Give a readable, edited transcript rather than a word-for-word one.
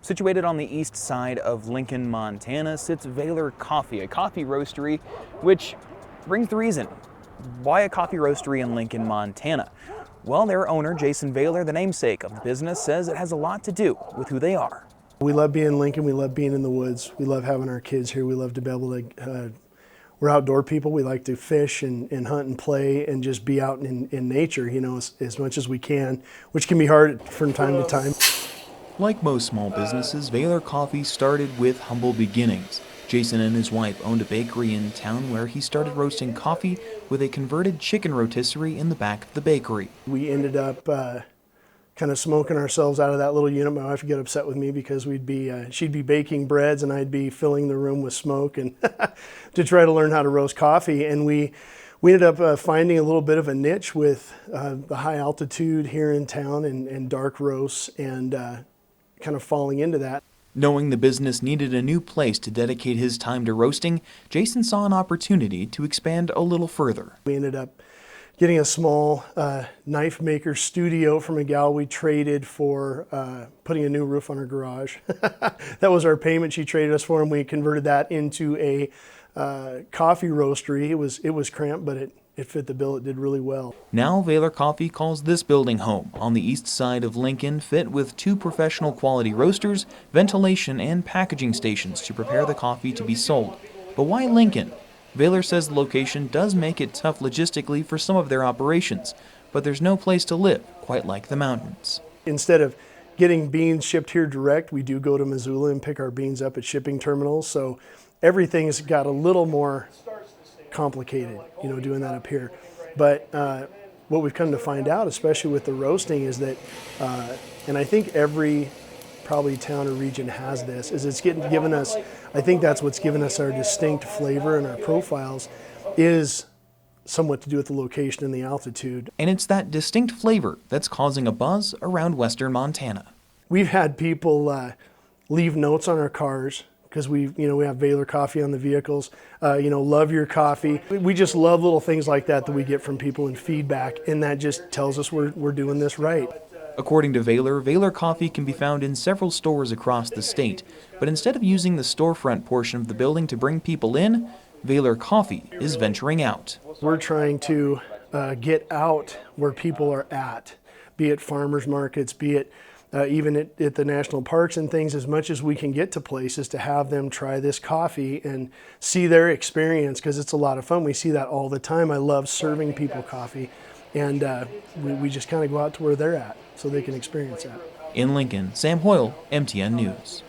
Situated on the east side of Lincoln, Montana, sits Valler Coffee, a coffee roastery, which brings the reason. Why a coffee roastery in Lincoln, Montana? Well, their owner, Jason Valler, the namesake of the business, says it has a lot to do with who they are. We love being in Lincoln. We love being in the woods. We love having our kids here. We love to be able to, we're outdoor people. We like to fish and hunt and play and just be out in nature, you know, as much as we can, which can be hard from time to time. Like most small businesses, Valler Coffee started with humble beginnings. Jason and his wife owned a bakery in town where he started roasting coffee with a converted chicken rotisserie in the back of the bakery. We ended up kind of smoking ourselves out of that little unit. My wife would get upset with me because she'd be baking breads and I'd be filling the room with smoke and to try to learn how to roast coffee. And we ended up finding a little bit of a niche with the high altitude here in town and dark roasts and kind of falling into that. Knowing the business needed a new place to dedicate his time to roasting, Jason saw an opportunity to expand a little further. We ended up getting a small knife maker studio from a gal we traded for putting a new roof on her garage. That was our payment she traded us for, and we converted that into a coffee roastery. It was cramped, but it fit the bill. It did really well. Now Valler Coffee calls this building home on the east side of Lincoln, fit with 2 professional quality roasters, ventilation, and packaging stations to prepare the coffee to be sold. But why Lincoln? Valler says the location does make it tough logistically for some of their operations, but there's no place to live quite like the mountains. Instead of getting beans shipped here direct, we do go to Missoula and pick our beans up at shipping terminals, so everything's got a little more complicated, you know, doing that up here. But what we've come to find out, especially with the roasting, is that, and I think every probably town or region has this, is it's given us, I think that's what's given us our distinct flavor and our profiles, is somewhat to do with the location and the altitude. And it's that distinct flavor that's causing a buzz around western Montana. We've had people leave notes on our cars because we have Valler Coffee on the vehicles, love your coffee. We just love little things like that we get from people and feedback, and that just tells us we're doing this right. According to Valler Coffee can be found in several stores across the state, but instead of using the storefront portion of the building to bring people in, Valler Coffee is venturing out. We're trying to get out where people are at, be it farmers markets, be it even at the national parks and things, as much as we can get to places to have them try this coffee and see their experience, because it's a lot of fun. We see that all the time. I love serving people coffee, and we just kind of go out to where they're at so they can experience that. In Lincoln, Sam Hoyle, MTN News.